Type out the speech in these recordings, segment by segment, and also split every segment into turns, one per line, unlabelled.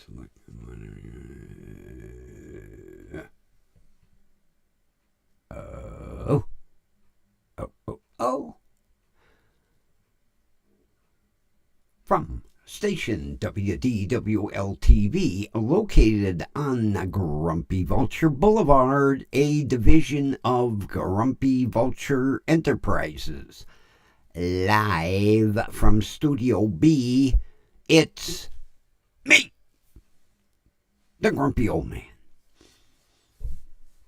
Select oh. From station WDWL TV, located on Grumpy Vulture Boulevard, a division of Grumpy Vulture Enterprises. Live from Studio B, it's me, the Grumpy Old Man.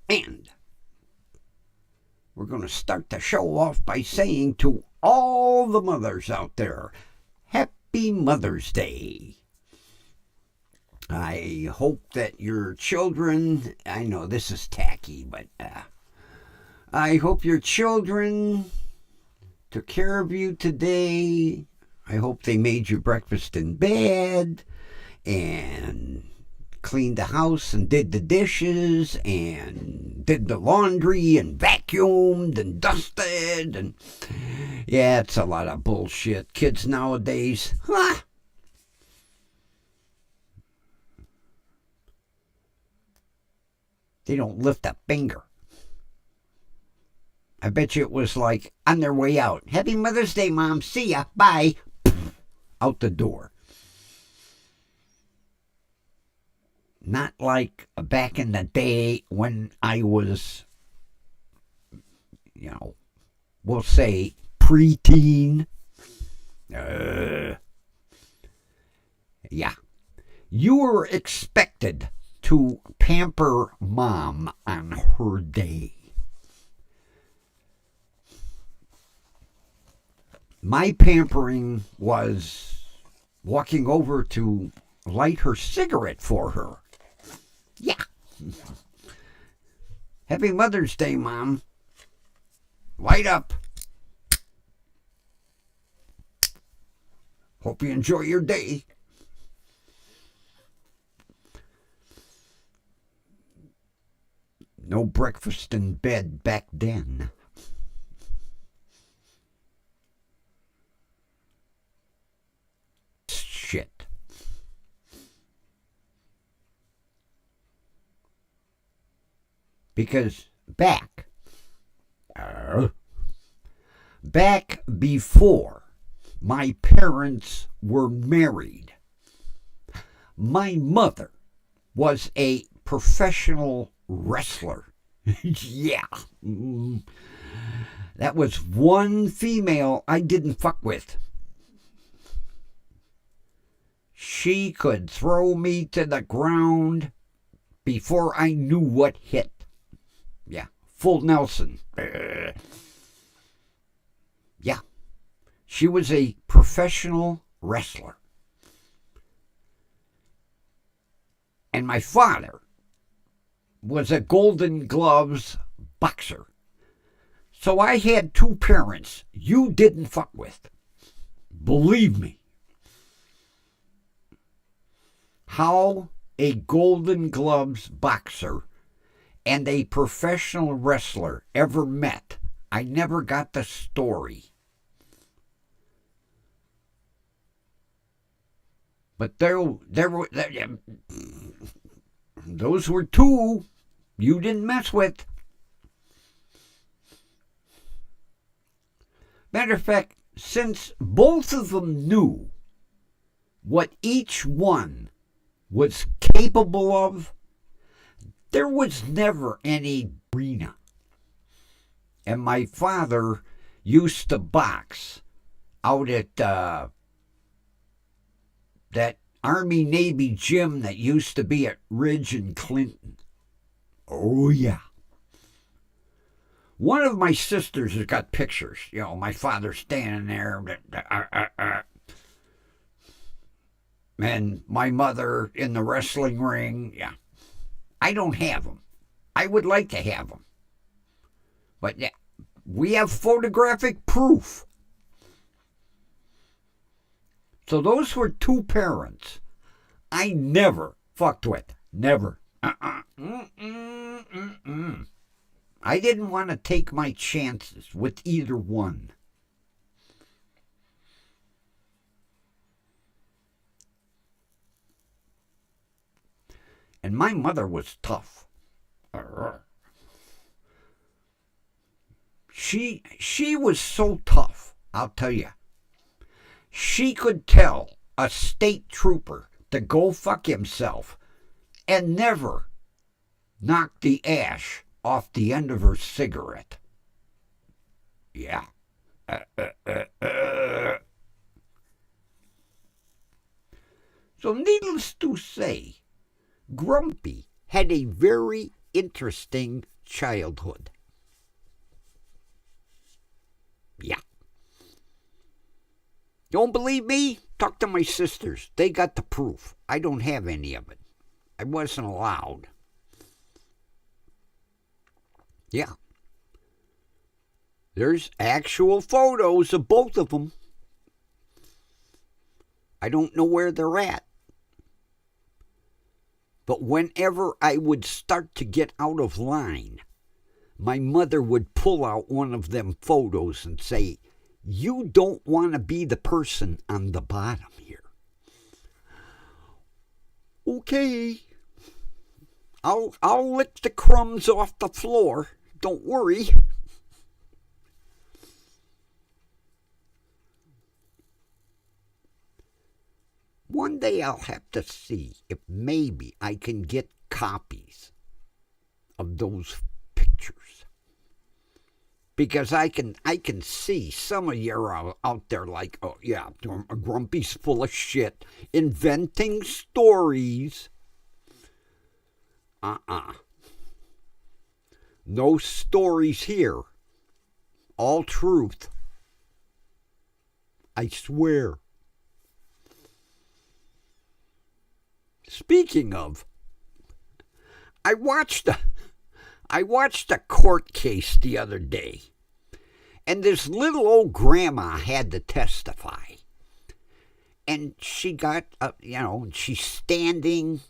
And we're going to start the show off by saying to all the mothers out there, Happy Mother's Day. I hope that your children, I know this is tacky, but I hope your children took care of you today. I hope they made you breakfast in bed and cleaned the house and did the dishes and did the laundry and vacuumed and dusted. And yeah, it's a lot of bullshit. Kids nowadays, they don't lift a finger. I bet you it was like on their way out. Happy Mother's Day, Mom. See ya. Bye. Out the door. Not like back in the day when I was, we'll say preteen. Yeah. You were expected to pamper Mom on her day. My pampering was walking over to light her cigarette for her. Yeah. Happy Mother's Day, Mom. Light up. Hope you enjoy your day. No breakfast in bed back then. Shit. Because back before my parents were married, my mother was a professional wrestler. Yeah. That was one female I didn't fuck with. She could throw me to the ground before I knew what hit. Yeah, full Nelson. Yeah, she was a professional wrestler. And my father was a Golden Gloves boxer. So I had two parents you didn't fuck with. Believe me. How a Golden Gloves boxer and a professional wrestler ever met, I never got the story. But those were two you didn't mess with. Matter of fact, since both of them knew what each one was capable of, there was never any arena. And my father used to box out at that Army-Navy gym that used to be at Ridge and Clinton. Oh, yeah. One of my sisters has got pictures. My father standing there. And my mother in the wrestling ring. Yeah. I don't have them. I would like to have them. But yeah, we have photographic proof. So those were two parents I never fucked with. Never. I didn't want to take my chances with either one. And my mother was tough. She was so tough, I'll tell you. She could tell a state trooper to go fuck himself and never knock the ash off the end of her cigarette. Yeah. So needless to say, Grumpy had a very interesting childhood. Yeah. Don't believe me? Talk to my sisters. They got the proof. I don't have any of it. I wasn't allowed. Yeah. There's actual photos of both of them. I don't know where they're at. But whenever I would start to get out of line, my mother would pull out one of them photos and say, "You don't want to be the person on the bottom here." Okay. I'll lick the crumbs off the floor. Don't worry. One day I'll have to see if maybe I can get copies of those pictures. Because I can see some of you are out there like, oh yeah, Grumpy's full of shit, inventing stories. No stories here. All truth. I swear. Speaking of, I watched a court case the other day, and this little old grandma had to testify. And she got, she's standing,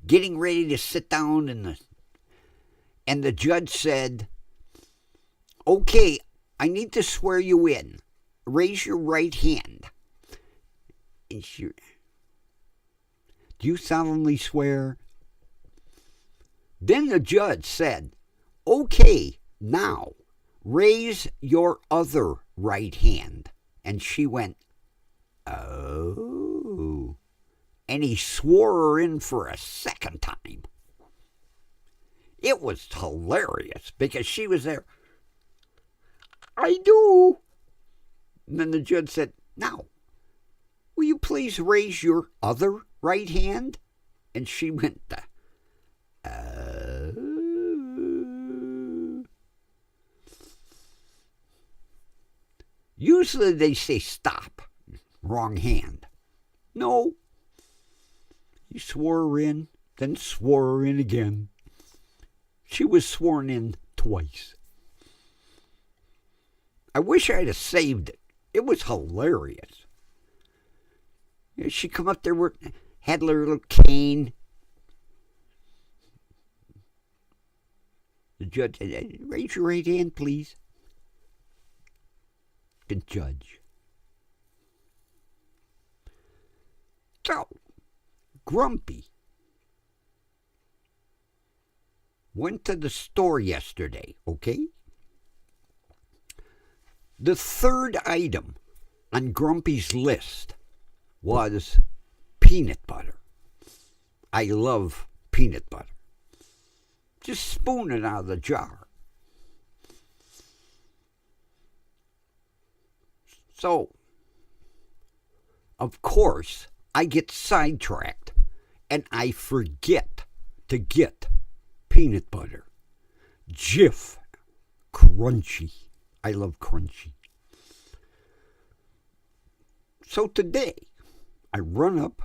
getting ready to sit down, and the judge said, "Okay, I need to swear you in. Raise your right hand." And she, "Do you solemnly swear?" Then the judge said, "Okay, now raise your other right hand." And she went, "Oh." And he swore her in for a second time. It was hilarious because she was there. "I do." And then the judge said, "Now, will you please raise your other right hand?" And she went, Usually they say stop, wrong hand. No. He swore her in, then swore her in again. She was sworn in twice. I wish I'd have saved it. It was hilarious. She come up there, had her little cane. The judge said, "Raise your right hand, please." The judge. So, Grumpy went to the store yesterday, okay? The third item on Grumpy's list was peanut butter. I love peanut butter. Just spoon it out of the jar. So, of course, I get sidetracked and I forget to get peanut butter. Jif. Crunchy. I love crunchy. So today, I run up.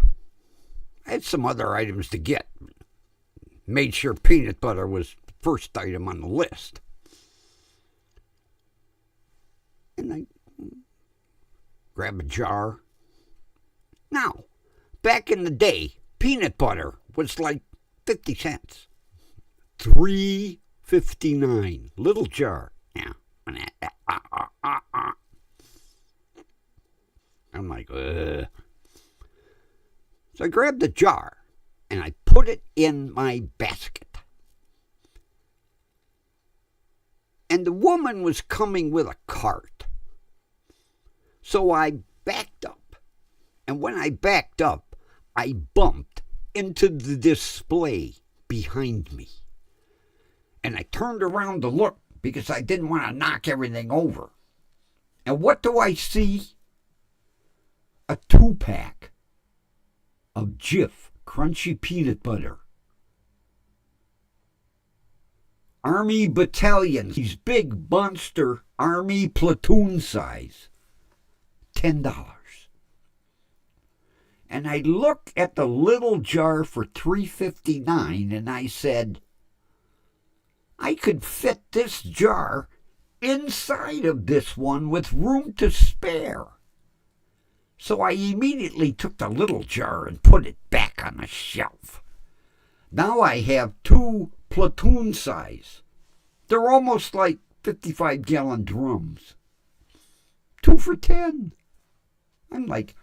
I had some other items to get. Made sure peanut butter was the first item on the list. And I grab a jar. Now, back in the day, peanut butter was like 50 cents. $3.59. Little jar. Yeah. I'm like, ugh. So I grabbed the jar and I put it in my basket. And the woman was coming with a cart. So I backed up. And when I backed up, I bumped into the display behind me. And I turned around to look because I didn't want to knock everything over. And what do I see? A 2-pack of Jif crunchy peanut butter. Army battalion, these big monster army platoon size. $10. And I look at the little jar for $3.59 and I said, I could fit this jar inside of this one with room to spare. So I immediately took the little jar and put it back on the shelf. Now I have 2 platoon size. They're almost like 55-gallon drums. 2 for $10. I'm like,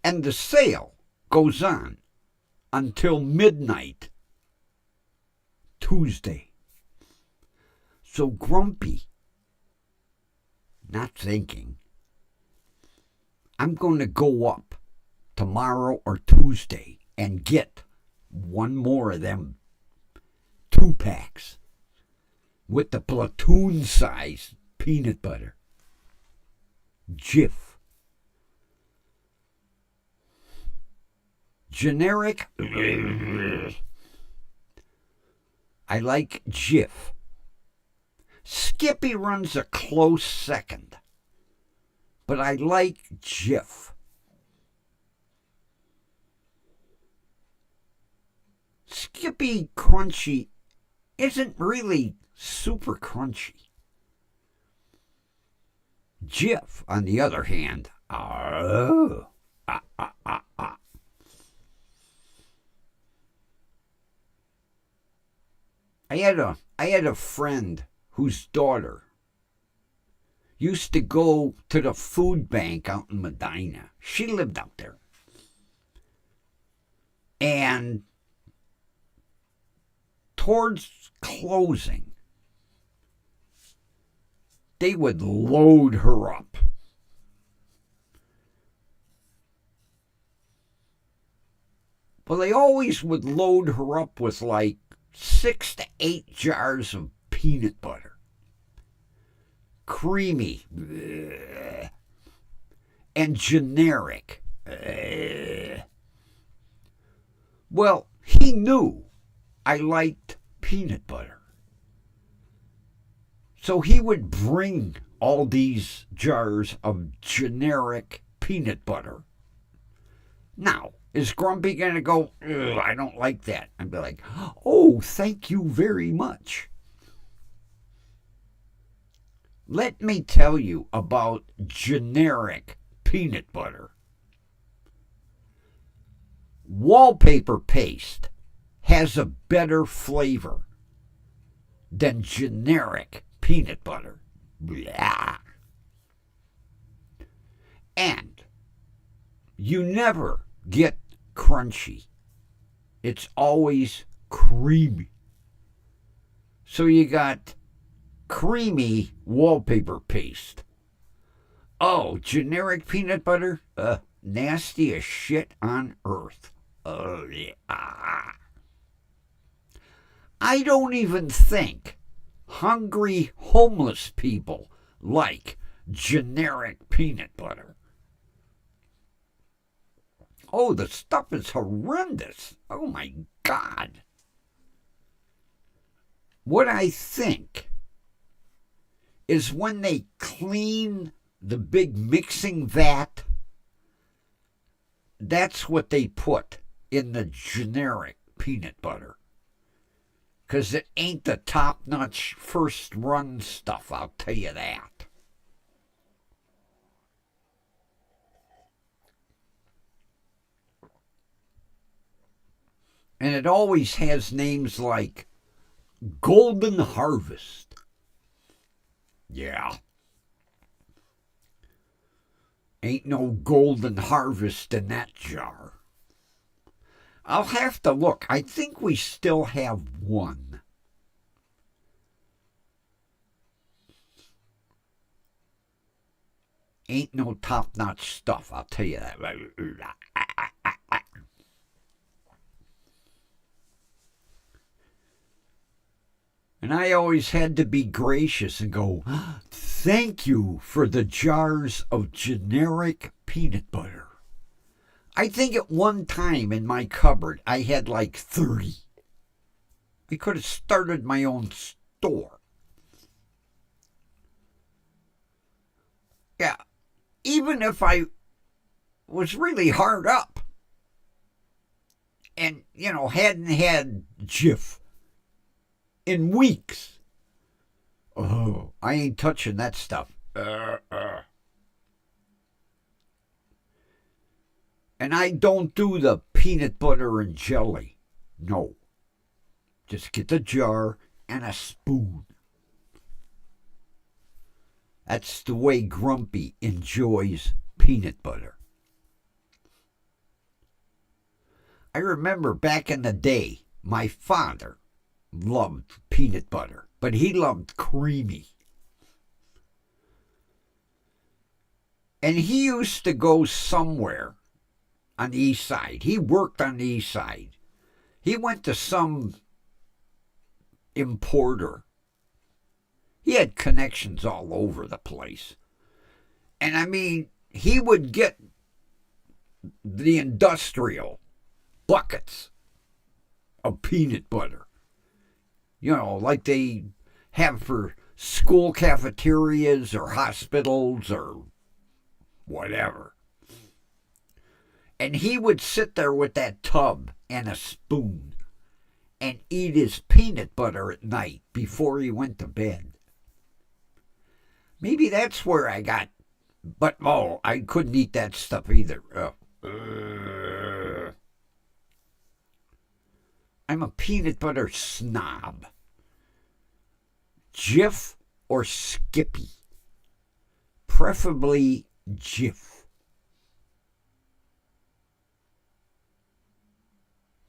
and the sale goes on until midnight Tuesday. So Grumpy, not thinking, I'm going to go up tomorrow or Tuesday and get one more of them 2-packs with the platoon size peanut butter. Jif. Generic. I like Jif. Skippy runs a close second, but I like Jif. Skippy Crunchy isn't really super crunchy. Jif, on the other hand, I had a friend whose daughter used to go to the food bank out in Medina. She lived out there. And towards closing, they would load her up. Well, they always would load her up with like 6 to 8 jars of peanut butter. Creamy. And generic. Well, he knew I liked peanut butter. So he would bring all these jars of generic peanut butter. Now, is Grumpy going to go, I don't like that? I'd be like, oh, thank you very much. Let me tell you about generic peanut butter. Wallpaper paste has a better flavor than generic peanut butter. Blah. And you never get crunchy. It's always creamy. So you got creamy wallpaper paste. Oh, generic peanut butter? Nasty as shit on earth. Oh, yeah. I don't even think hungry homeless people like generic peanut butter. Oh, the stuff is horrendous. Oh, my God. What I think is when they clean the big mixing vat, that's what they put in the generic peanut butter. Because it ain't the top-notch first-run stuff, I'll tell you that. And it always has names like Golden Harvest. Yeah. Ain't no golden harvest in that jar. I'll have to look. I think we still have one. Ain't no top-notch stuff, I'll tell you that. And I always had to be gracious and go, thank you for the jars of generic peanut butter. I think at one time in my cupboard, I had like 30. I could have started my own store. Yeah, even if I was really hard up and, hadn't had Jif in weeks. Oh, I ain't touching that stuff. And I don't do the peanut butter and jelly. No. Just get the jar and a spoon. That's the way Grumpy enjoys peanut butter. I remember back in the day, my father loved peanut butter, but he loved creamy. And he used to go somewhere on the east side. He worked on the east side. He went to some importer. He had connections all over the place. And I mean, he would get the industrial buckets of peanut butter. Like they have for school cafeterias or hospitals or whatever. And he would sit there with that tub and a spoon and eat his peanut butter at night before he went to bed. Maybe that's where I got, but I couldn't eat that stuff either. I'm a peanut butter snob. Jif or Skippy. Preferably Jif.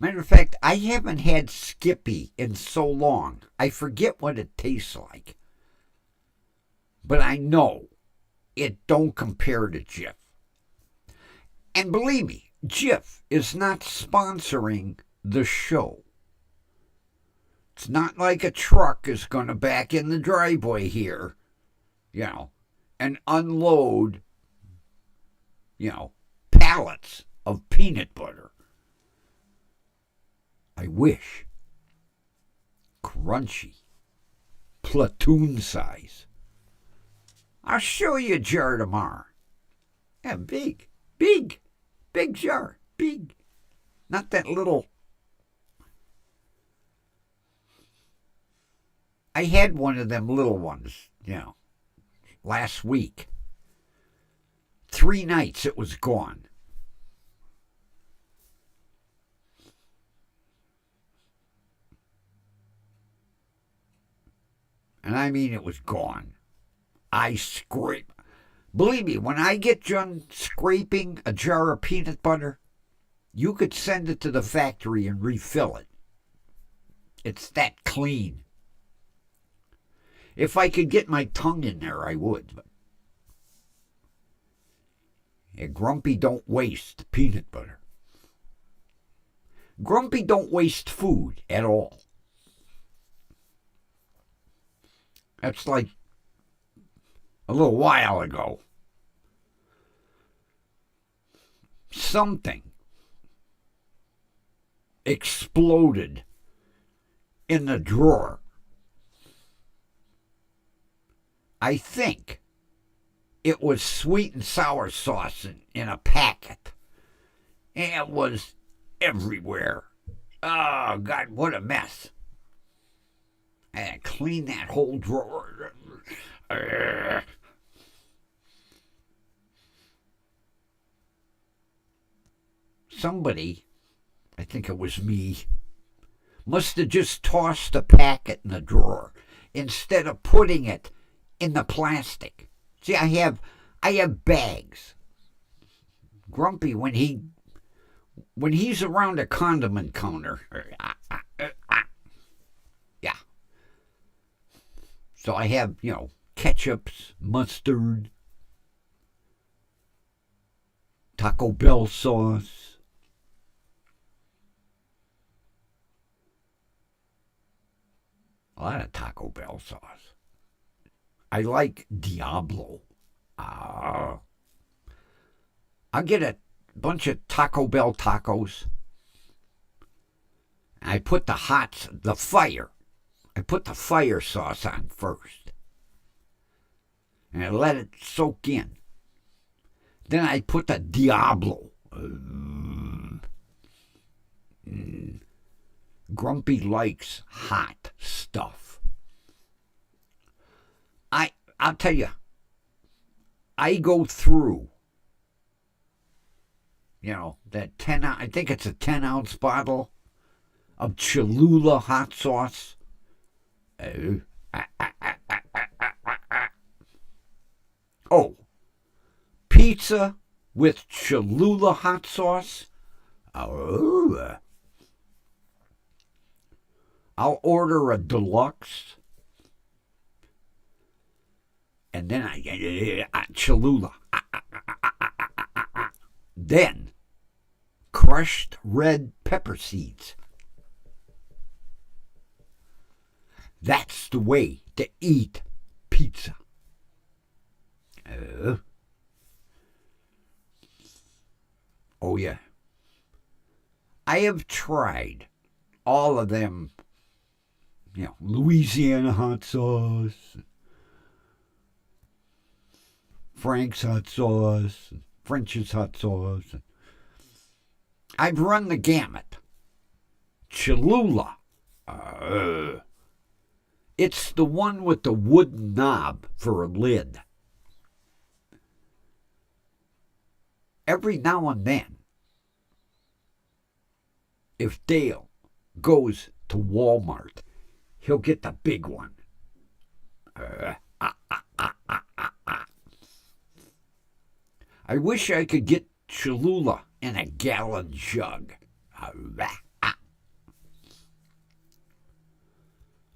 Matter of fact, I haven't had Skippy in so long. I forget what it tastes like. But I know it don't compare to Jif. And believe me, Jif is not sponsoring the show. It's not like a truck is going to back in the driveway here, and unload, pallets of peanut butter. I wish. Crunchy. Platoon size. I'll show you a jar tomorrow. Yeah, big jar, big. Not that little. I had one of them little ones, last week. 3 nights it was gone. And I mean it was gone. I scrape. Believe me, when I get done scraping a jar of peanut butter, you could send it to the factory and refill it. It's that clean. If I could get my tongue in there, I would. But Grumpy don't waste peanut butter. Grumpy don't waste food at all. That's like a little while ago. Something exploded in the drawer. I think it was sweet and sour sauce in a packet. And it was everywhere. Oh, God, what a mess. I had to clean that whole drawer. Somebody, I think it was me, must have just tossed the packet in the drawer instead of putting it in the plastic. See, I have bags grumpy when he's around a condiment counter. Yeah. So I have, ketchups, mustard, Taco Bell sauce. A lot of Taco Bell sauce. I like Diablo. I'll get a bunch of Taco Bell tacos. I put the fire sauce on first. And I let it soak in. Then I put the Diablo. Grumpy likes hot stuff. I'll tell you, I go through, that 10, I think it's a 10-ounce bottle of Cholula hot sauce. Oh, pizza with Cholula hot sauce. Oh. I'll order a deluxe. And then I get Cholula. Then crushed red pepper seeds. That's the way to eat pizza. Oh, yeah. I have tried all of them, Louisiana hot sauce, Frank's hot sauce, French's hot sauce. I've run the gamut. Cholula. It's the one with the wooden knob for a lid. Every now and then, if Dale goes to Walmart, he'll get the big one. I wish I could get Cholula in a gallon jug.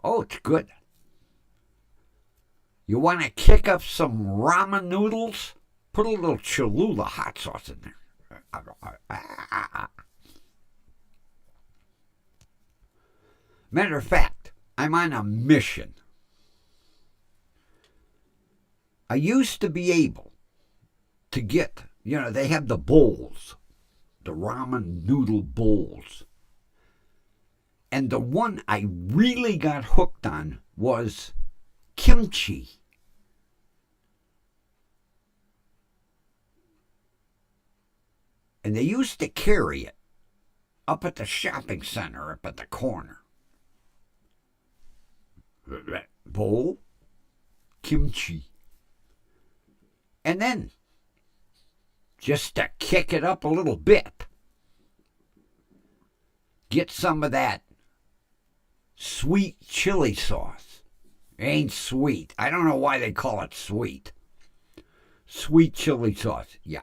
Oh, it's good. You want to kick up some ramen noodles? Put a little Cholula hot sauce in there. Matter of fact, I'm on a mission. I used to be able to get, they have the bowls, the ramen noodle bowls. And the one I really got hooked on was kimchi. And they used to carry it up at the shopping center up at the corner. Bowl, kimchi. And then, just to kick it up a little bit, get some of that sweet chili sauce. It ain't sweet. I don't know why they call it sweet. Sweet chili sauce. Yeah.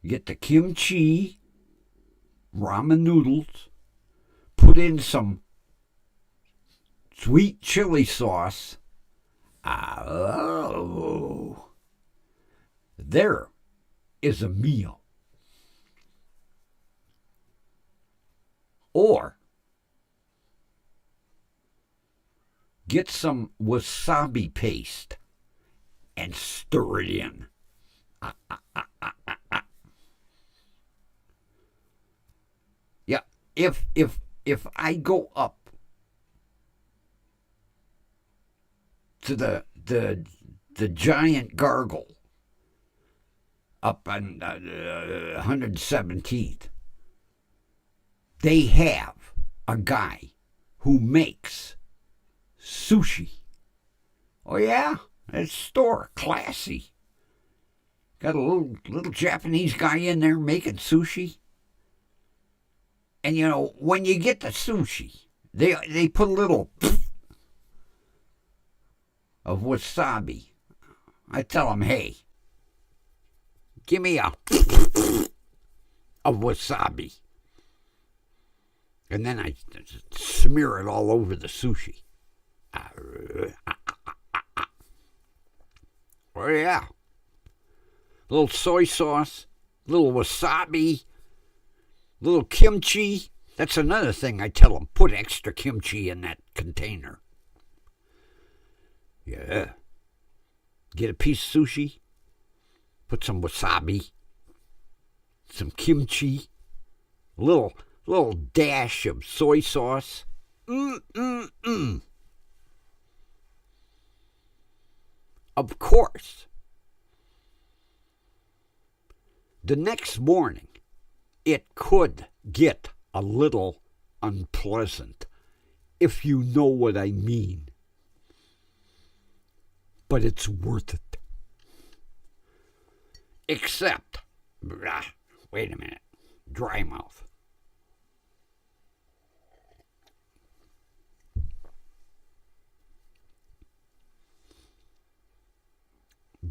Get the kimchi, ramen noodles, put in some sweet chili sauce. Oh, there is a meal. Or get some wasabi paste and stir it in. Yeah, if I go up to the giant gargle up on 117th, they have a guy who makes sushi. Oh yeah, that store, classy. Got a little Japanese guy in there making sushi. And when you get the sushi, they put a little of wasabi. I tell them, hey, Give me a of wasabi. And then I smear it all over the sushi. Oh, yeah. A little soy sauce, a little wasabi, a little kimchi. That's another thing I tell them. Put extra kimchi in that container. Yeah. Get a piece of sushi. Put some wasabi. Some kimchi. A little dash of soy sauce. Of course, the next morning, it could get a little unpleasant, if you know what I mean. But it's worth it. Except, wait a minute, dry mouth.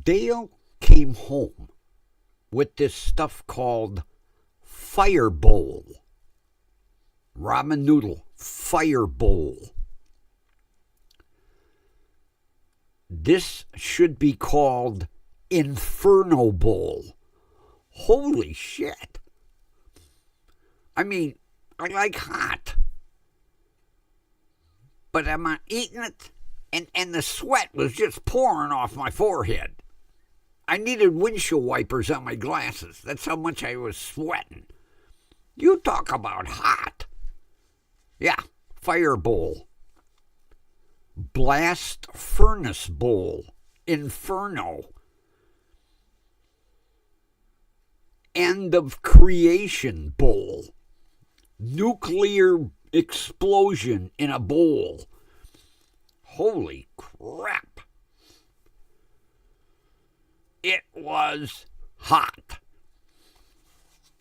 Dale came home with this stuff called fire bowl. Ramen noodle fire bowl. This should be called Inferno Bowl. Holy shit. I mean, I like hot. But I'm not eating it, and the sweat was just pouring off my forehead. I needed windshield wipers on my glasses. That's how much I was sweating. You talk about hot. Yeah, fire bowl. Blast furnace bowl. Inferno. End of creation bowl. Nuclear explosion in a bowl. Holy crap. It was hot.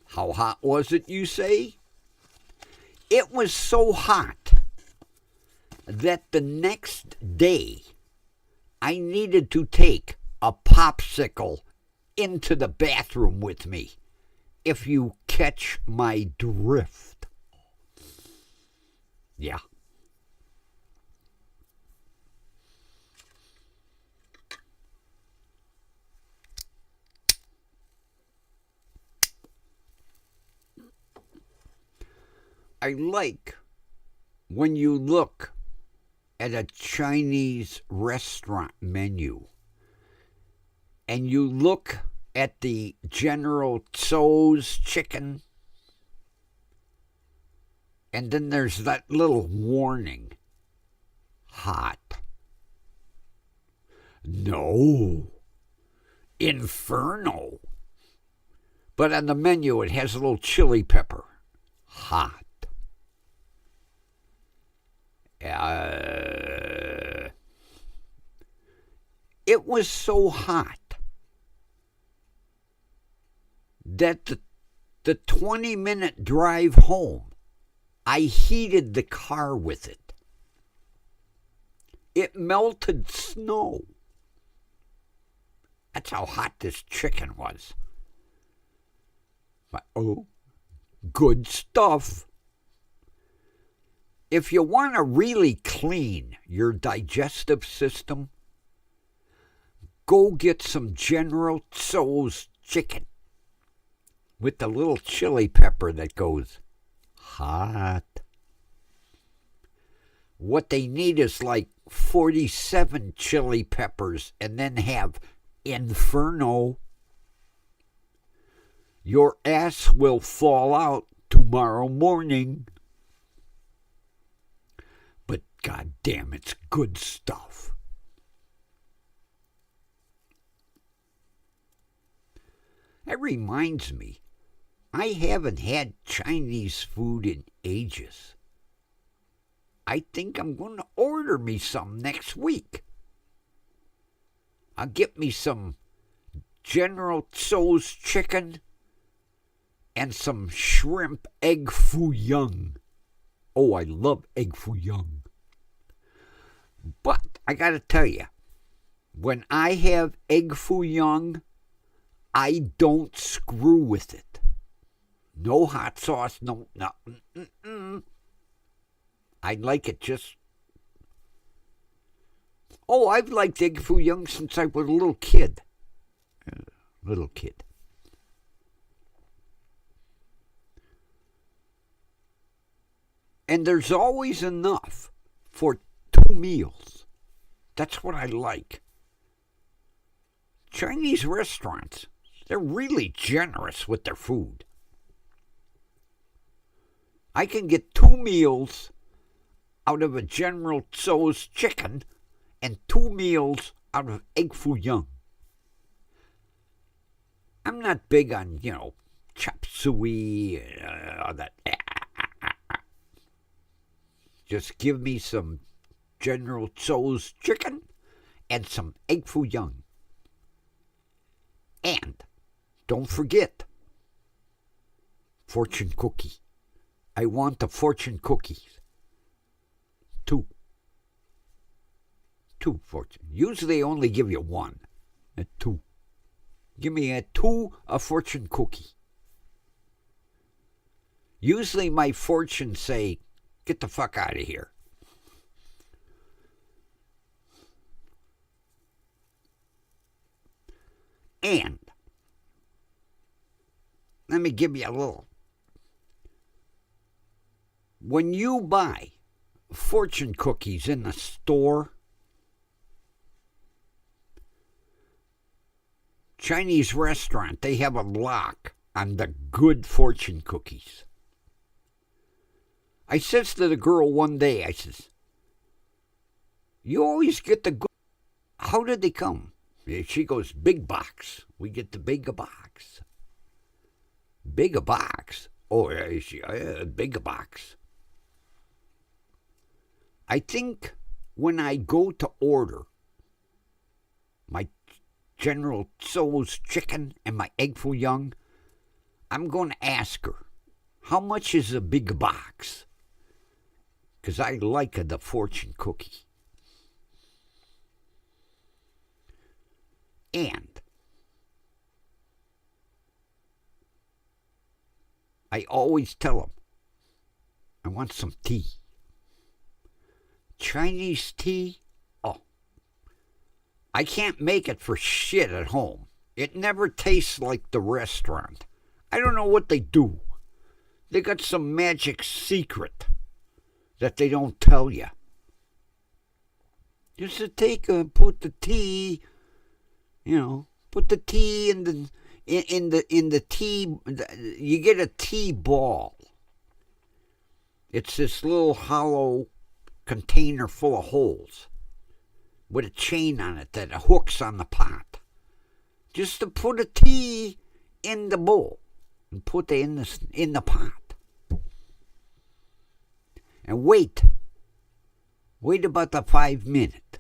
How hot was it, you say? It was so hot that the next day I needed to take a popsicle into the bathroom with me, if you catch my drift. Yeah. I like when you look at a Chinese restaurant menu and you look at the General Tso's chicken, and then there's that little warning. Hot. No. Inferno. But on the menu it has a little chili pepper. Hot. It was so hot that the 20-minute drive home, I heated the car with it. It melted snow. That's how hot this chicken was. But, oh, good stuff. If you want to really clean your digestive system, go get some General Tso's chicken with the little chili pepper that goes hot. What they need is like 47 chili peppers and then have Inferno. Your ass will fall out tomorrow morning. But goddamn, it's good stuff. That reminds me, I haven't had Chinese food in ages. I think I'm going to order me some next week. I'll get me some General Tso's chicken and some shrimp egg foo young. Oh, I love egg foo young. But I got to tell you, when I have egg foo young, I don't screw with it. No hot sauce, no. I like it just... Oh, I've liked egg foo young since I was a little kid. And there's always enough for 2 meals. That's what I like. Chinese restaurants, they're really generous with their food. I can get 2 meals out of a General Tso's chicken and 2 meals out of egg foo young. I'm not big on, chop suey, all that. Just give me some General Tso's chicken and some egg foo young. And don't forget, fortune cookie. I want the fortune cookies. 2 fortune. Usually they only give you 1. 2. Give me a 2 a fortune cookie. Usually my fortunes say, get the fuck out of here. And let me give you a little. When you buy fortune cookies in the store, Chinese restaurant, they have a lock on the good fortune cookies. I says to the girl one day, I says, you always get the good. How did they come? She goes, big box. We get the big box. Big box? Oh, big box. I think when I go to order my General Tso's chicken and my egg foo young, I'm going to ask her, how much is a big box? Because I like the fortune cookie. And I always tell them, I want some tea. Chinese tea? Oh, I can't make it for shit at home. It never tastes like the restaurant. I don't know what they do. They got some magic secret that they don't tell you. Just to put the tea, put the tea in the tea. You get a tea ball. It's this little hollow container full of holes with a chain on it that hooks on the pot. Just to put a tea in the bowl and put it in the pot. And wait about the 5 minutes.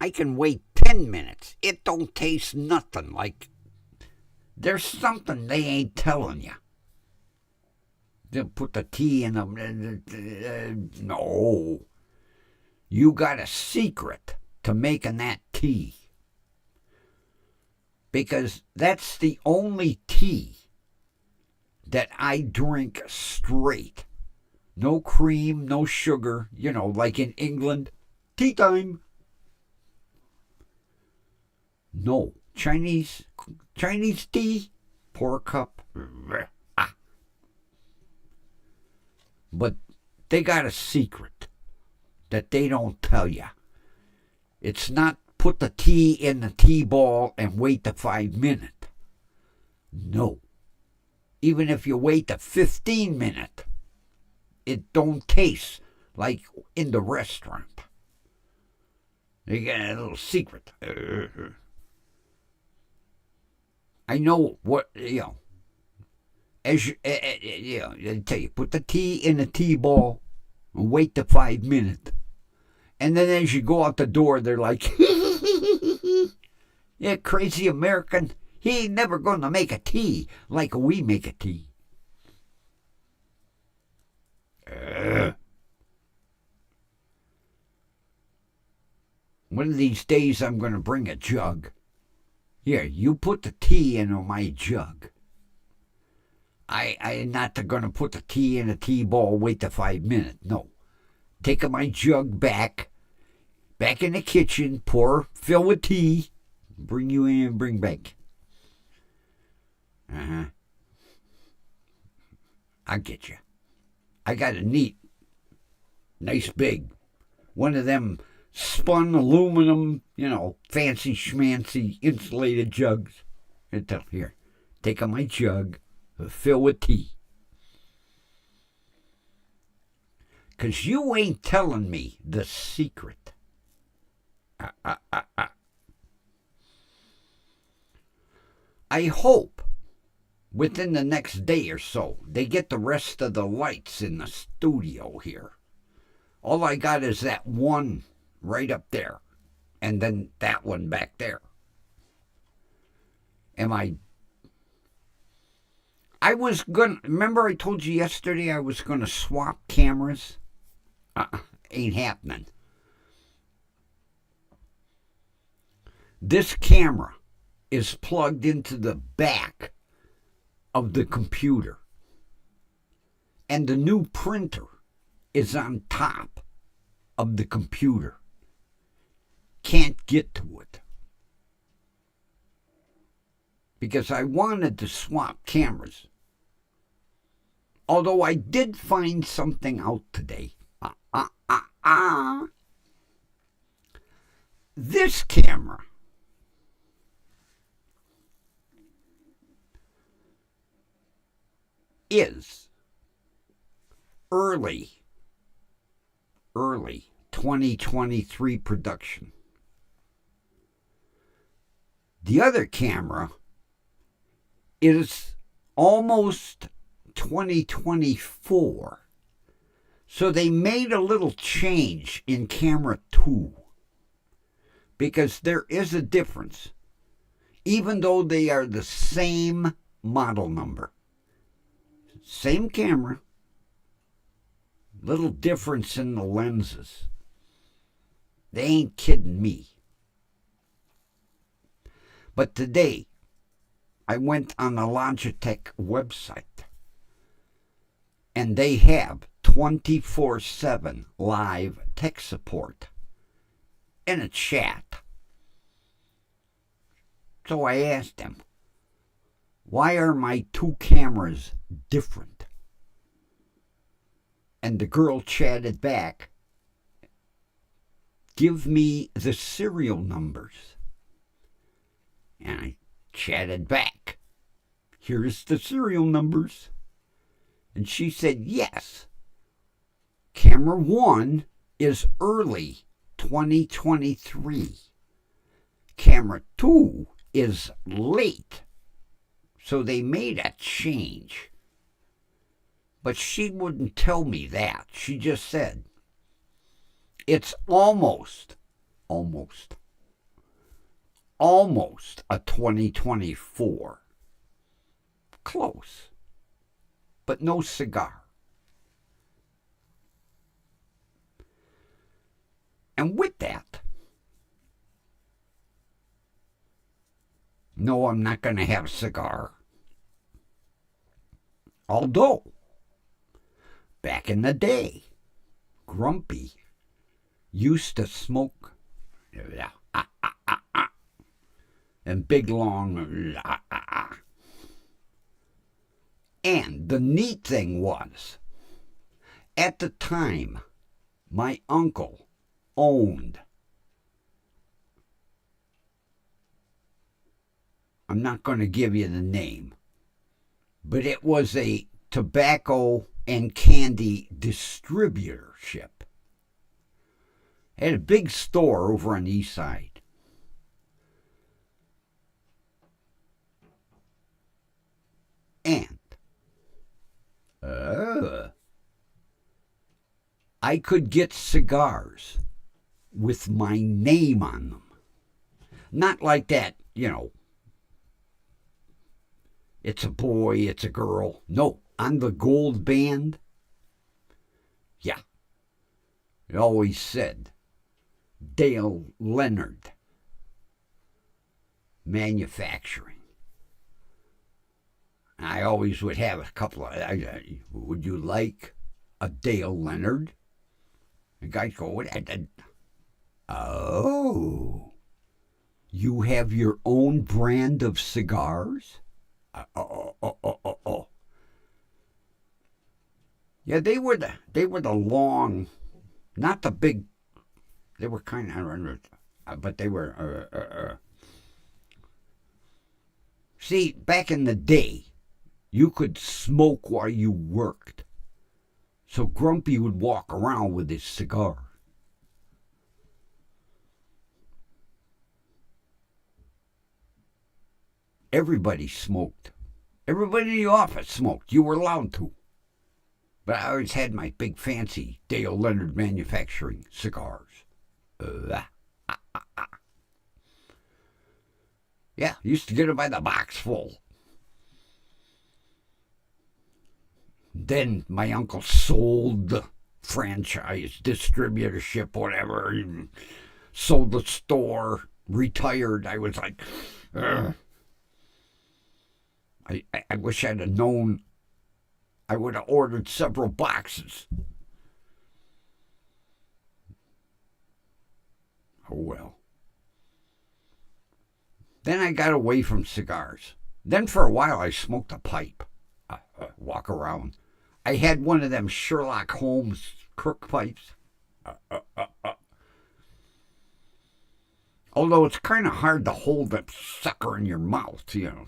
I can wait 10 minutes. It don't taste nothing like. There's something they ain't telling you. They'll put the tea in them. No. You got a secret to making that tea. Because that's the only tea that I drink straight. No cream, no sugar, like in England. Tea time. No. Chinese tea, pour a cup. But they got a secret that they don't tell you. It's not put the tea in the tea ball and wait the 5 minutes. No. Even if you wait the 15 minutes, it don't taste like in the restaurant. They got a little secret. I know what, as they tell you, put the tea in the tea ball and wait the 5 minutes. And then as you go out the door, they're like, yeah, crazy American. He ain't never going to make a tea like we make a tea. One of these days I'm going to bring a jug Here, you put the tea in my jug. I'm not going to put the tea in a tea ball, wait the 5 minutes. No. Take my jug back in the kitchen, fill with tea, bring you in and bring back. I'll get you. I got a neat, nice big, one of them spun aluminum, fancy schmancy insulated jugs. Here, take my jug, fill with tea. Because you ain't telling me the secret. I hope within the next day or so they get the rest of the lights in the studio here. All I got is that one right up there, and then that one back there. I was remember I told you yesterday I was gonna swap cameras? Ain't happening. This camera is plugged into the back of the computer, and the new printer is on top of the computer. Can't get to it. Because I wanted to swap cameras. Although I did find something out today. This camera is early 2023 production. The other camera is almost 2024. So they made a little change in camera 2. Because there is a difference. Even though they are the same model number. Same camera. Little difference in the lenses. They ain't kidding me. But today, I went on the Logitech website, and they have 24/7 live tech support and a chat. So I asked them, why are my two cameras different? And the girl chatted back, give me the serial numbers. And I chatted back, here's the serial numbers. And she said, yes, camera 1 is early 2023. Camera 2 is late. So they made a change. But she wouldn't tell me that. She just said, it's almost a 2024. Close. But no cigar. And with that, no, I'm not going to have a cigar. Although, back in the day, Grumpy used to smoke and big long. And the neat thing was, at the time, my uncle owned, I'm not going to give you the name, but it was a tobacco and candy distributorship. It had a big store over on the east side. And I could get cigars with my name on them. Not like that, it's a boy, it's a girl. No, on the gold band. Yeah. It always said Dale Leonard, manufacturing. I always would have a couple of, would you like a Dale Leonard? The guys go, oh, you have your own brand of cigars? Oh. Yeah, they were the long, not the big, they were kind of, but they were, see, back in the day, you could smoke while you worked. So Grumpy would walk around with his cigar. Everybody smoked. Everybody in the office smoked. You were allowed to. But I always had my big fancy Dale Leonard manufacturing cigars. Yeah, used to get them by the box full. Then my uncle sold the franchise, distributorship, whatever, and sold the store, retired. I was like, I wish I'd have known. I would have ordered several boxes. Oh well. Then I got away from cigars. Then for a while I smoked a pipe. Walk around. I had one of them Sherlock Holmes crook pipes. Although it's kind of hard to hold that sucker in your mouth, you know.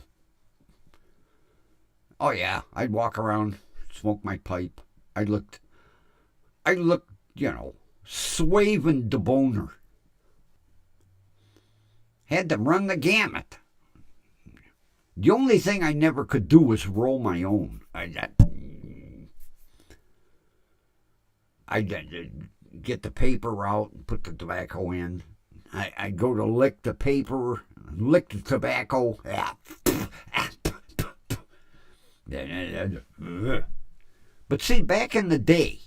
Oh yeah, I'd walk around, smoke my pipe. I looked, you know, Swaven de Boner. Had to run the gamut. The only thing I never could do was roll my own. I'd get the paper out and put the tobacco in. I'd go to lick the paper, lick the tobacco. But see, back in the day,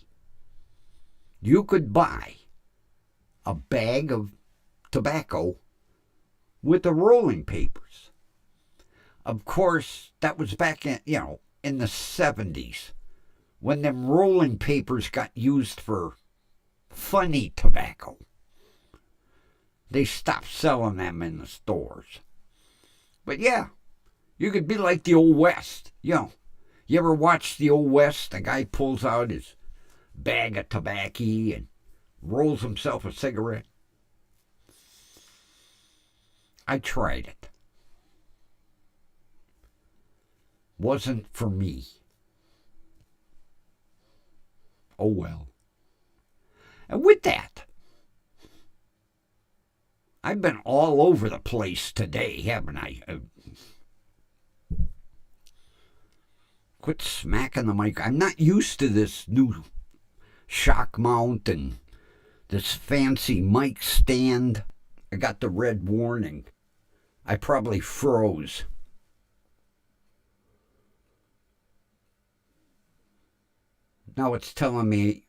you could buy a bag of tobacco with the rolling papers. Of course, that was back in, in the 70s when them rolling papers got used for funny tobacco. They stopped selling them in the stores. But yeah, you could be like the Old West. You ever watch the Old West? The guy pulls out his bag of tobacco and rolls himself a cigarette. I tried it. Wasn't for me. Oh well. And with that, I've been all over the place today, haven't I? Quit smacking the mic. I'm not used to this new shock mount and this fancy mic stand. I got the red warning. I probably froze. Now it's telling me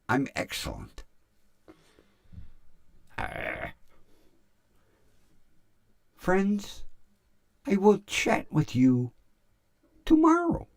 I'm excellent. Friends, I will chat with you tomorrow.